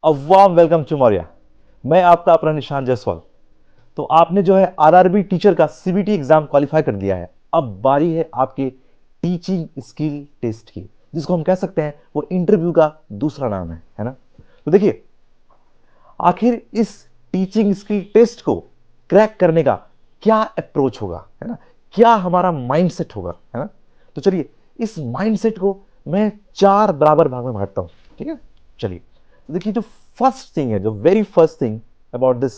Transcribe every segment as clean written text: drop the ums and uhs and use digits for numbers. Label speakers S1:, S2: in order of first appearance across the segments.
S1: A warm welcome to Maurya. मैं आपका अपना निशान जायसवाल। तो आपने जो है आरआरबी टीचर का सीबीटी एग्जाम क्वालिफाई कर दिया है। अब बारी है आपके टीचिंग स्किल टेस्ट की, जिसको हम कह सकते हैं वो इंटरव्यू का दूसरा नाम है ना। तो देखिए, आखिर इस टीचिंग स्किल टेस्ट को क्रैक करने का क्या अप्रोच होगा, है ना, क्या हमारा माइंडसेट होगा, है ना। तो चलिए, इस माइंडसेट को मैं चार बराबर भाग में बांटता हूं। ठीक है, चलिए। तो देखिए, जो फर्स्ट थिंग है, जो very first thing about this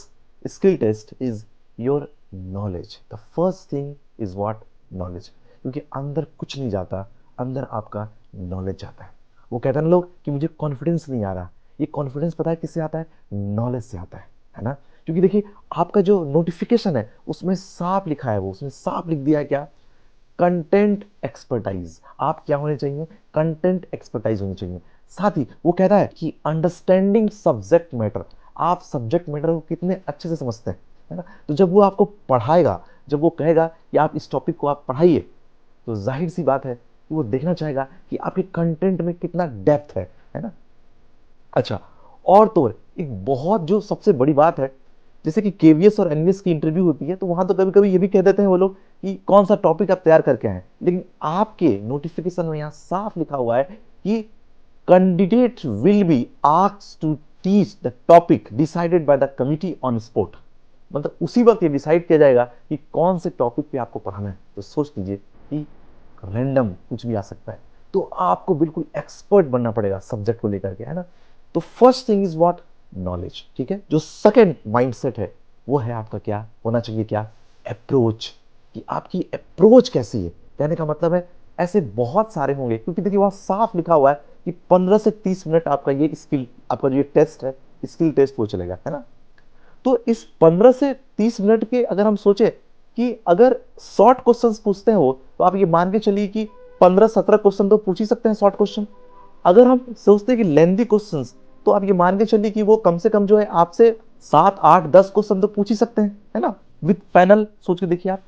S1: skill test is your knowledge. The first thing is what? Knowledge. क्योंकि अंदर कुछ नहीं जाता, अंदर आपका नॉलेज जाता है। वो कहते हैं लोग कि मुझे कॉन्फिडेंस नहीं आ रहा। ये कॉन्फिडेंस पता है किससे आता है? नॉलेज से आता है ना। क्योंकि देखिए, आपका जो नोटिफिकेशन है उसमें साफ लिखा है, वो उसमें साफ लिख दिया है क्या? Content expertise. आप क्या होने चाहिए? कंटेंट एक्सपर्टाइज होनी चाहिए। साथ ही वो कहता है कि अंडरस्टैंडिंग सब्जेक्ट मैटर। आप सब्जेक्ट मैटर को कितने अच्छे से समझते हैं, है ना। तो जब वो आपको पढ़ाएगा, जब वो कहेगा कि आप इस टॉपिक को आप पढ़ाइए, तो जाहिर सी बात है कि वो देखना चाहेगा कि आपके कंटेंट में कितना डेप्थ है ना। अच्छा, और तो और एक बहुत जो सबसे बड़ी बात है, जैसे कि केवीएस और एनवीएस की इंटरव्यू होती है, तो वहां तो कभी कभी ये भी कह देते हैं वो लोग कि कौन सा टॉपिक आप तैयार करके आए, लेकिन आपके नोटिफिकेशन में यहाँ साफ लिखा हुआ है कि candidate will be asked to teach the topic decided by the committee on spot. मतलब उसी वक्त ये डिसाइड किया जाएगा कि कौन से टॉपिक पे आपको पढ़ाना है। तो सोच लीजिए कि रैंडम कुछ भी आ सकता है, तो आपको बिल्कुल एक्सपर्ट बनना पड़ेगा सब्जेक्ट को लेकर के, है ना। तो first thing is what? Knowledge. ठीक है, जो सेकंड माइंडसेट है वो है आपका क्या होना चाहिए? क्या? अप्रोच। कि आपकी अप्रोच कैसी है। कहने का मतलब है ऐसे बहुत सारे होंगे, क्योंकि देखिए वहां साफ लिखा हुआ है कि 15 से 30 मिनट आपका ये स्किल, आपका जो ये टेस्ट है, स्किल टेस्ट वो चलेगा, है ना। तो इस 15 से 30 मिनट के अगर हम सोचे कि अगर शॉर्ट क्वेश्चंस पूछते हैं वो, तो आप ये मान के चलिए कि 15-17 क्वेश्चन तो पूछ ही सकते हैं शॉर्ट क्वेश्चन। अगर हम सोचते हैं कि लेंथी क्वेश्चंस, तो आप ये मान के चलिए कि वो कम से कम जो है आपसे 7-8-10 क्वेश्चन तो पूछ ही सकते हैं, है ना। विद पैनल सोच के देखिए आप।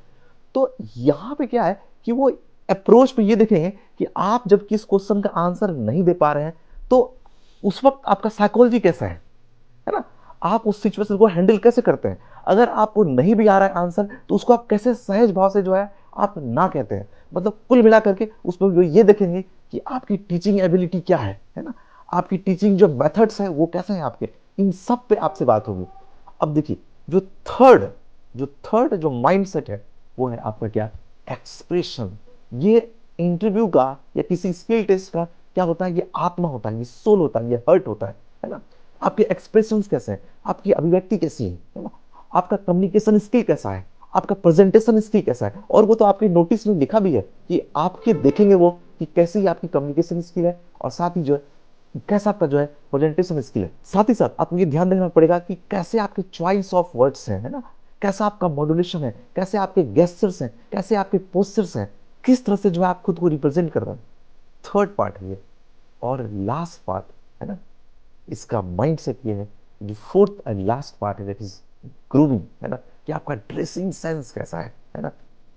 S1: तो यहां पे क्या है कि वो अप्रोच पे ये देखेंगे कि आप जब किस क्वेश्चन का आंसर नहीं दे पा रहे हैं, तो उस वक्त आपका साइकोलॉजी कैसा है ना। आप उस सिचुएशन को हैंडल कैसे करते हैं। अगर आपको नहीं भी आ रहा है आंसर, तो उसको आप कैसे सहज भाव से जो है आप ना कहते हैं। मतलब कुल मिला करके उसमें ये देखेंगे कि आपकी टीचिंग एबिलिटी क्या है ना। आपकी टीचिंग जो मेथड्स है वो कैसे हैं आपके, इन सब पे आपसे बात होगी। अब देखिए, जो थर्ड जो माइंडसेट है वो है आपका क्या? एक्सप्रेशन। ये इंटरव्यू का या किसी स्किल टेस्ट का क्या होता है? ये आत्मा होता है, ये सोल होता है, ये हर्ट होता है ना। आपके एक्सप्रेशंस कैसे हैं, आपकी अभिव्यक्ति कैसी है ना, आपका कम्युनिकेशन स्किल कैसा है, आपका प्रेजेंटेशन स्किल कैसा है। और वो तो आपके नोटिस में लिखा भी है कि आपके देखेंगे वो कि कैसी आपकी कम्युनिकेशन स्किल है, और साथ ही जो है कैसा आपका जो है प्रेजेंटेशन स्किल है। साथ ही साथ आपको ये ध्यान देना पड़ेगा कि कैसे आपके चॉइस ऑफ वर्ड्स हैं, है ना, कैसा आपका मॉड्यूलेशन है, कैसे आपके गेस्चर्स हैं, कैसे आपके पोस्चर्स हैं, किस तरह से जो है आप खुद को रिप्रेजेंट कर रहे हैं। थर्ड पार्ट है ये। और लास्ट पार्ट है ना, इसका माइंडसेट ये है, जो फोर्थ एंड लास्ट पार्ट है, दैट इज ग्रूमिंग, है ना। कि आपका ड्रेसिंग सेंस कैसा है ना।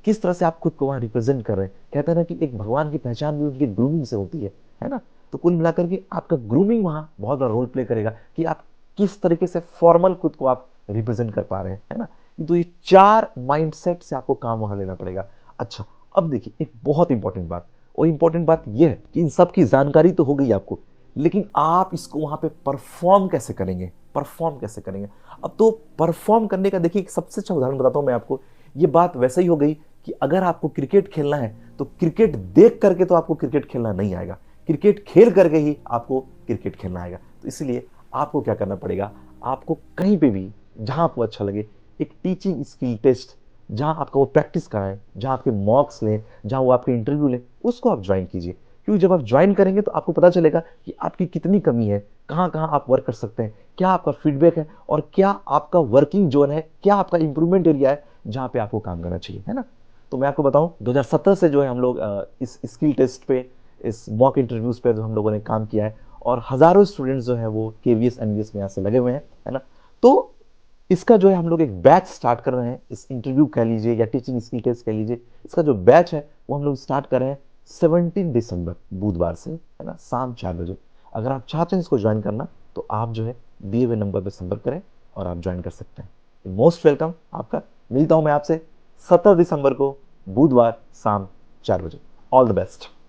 S1: किस तरह से आप खुद को वहां रिप्रेजेंट कर रहे हैं। कहते हैं ना कि एक भगवान की पहचान भी उनकी ग्रूमिंग से होती है ना। तो कुल मिलाकर के आपका ग्रूमिंग वहां बहुत बड़ा रोल प्ले करेगा कि आप किस तरीके से फॉर्मल खुद को आप रिप्रेजेंट कर पा रहे हैं, है ना। तो ये चार माइंडसेट से आपको काम वहां लेना पड़ेगा। अच्छा, अब देखिए एक बहुत इंपॉर्टेंट बात, और इंपॉर्टेंट बात यह है कि इन सब की जानकारी तो हो गई आपको, लेकिन आप इसको वहां पे परफॉर्म कैसे करेंगे, परफॉर्म कैसे करेंगे। अब तो परफॉर्म करने का देखिए एक सबसे अच्छा उदाहरण बताता हूं मैं आपको। ये बात वैसे ही हो गई कि अगर आपको क्रिकेट खेलना है, तो क्रिकेट देख करके तो आपको क्रिकेट खेलना नहीं आएगा, क्रिकेट खेल करके ही आपको क्रिकेट खेलना आएगा। तो इसलिए आपको क्या करना पड़ेगा, आपको कहीं पे भी जहां आपको अच्छा लगे एक टीचिंग स्किल टेस्ट, जहां आपका वो प्रैक्टिस कराएं, जहां आपके मॉक्स लें, जहां वो आपके इंटरव्यू लें, उसको आप ज्वाइन कीजिए। क्योंकि जब आप ज्वाइन करेंगे तो आपको पता चलेगा कि आपकी कितनी कमी है, कहाँ कहाँ आप वर्क कर सकते हैं, क्या आपका फीडबैक है, और क्या आपका वर्किंग जोन है, क्या आपका इंप्रूवमेंट एरिया है जहाँ पे आपको काम करना चाहिए, है ना। तो मैं आपको बताऊं, 2017 से जो है हम लोग इस स्किल टेस्ट पे, इस मॉक इंटरव्यूज पे जो हम लोगों ने काम किया है, और हजारों स्टूडेंट्स जो है वो केवीएस एनवीएस में यहाँ से लगे हुए हैं, है ना। तो इसका जो है हम लोग एक बैच स्टार्ट कर रहे हैं, इस इंटरव्यू कह लीजिए या टीचिंग स्किल टेस्ट कह लीजिए, इसका जो बैच है वो हम लोग स्टार्ट कर रहे हैं 17 दिसंबर बुधवार से, है ना, शाम 4 बजे। अगर आप चाहते हैं इसको ज्वाइन करना, तो आप जो है दिए हुए नंबर पर संपर्क करें और आप ज्वाइन कर सकते हैं। मोस्ट वेलकम आपका। मिलता हूं मैं आपसे 17 दिसंबर को बुधवार शाम 4 बजे। All the best.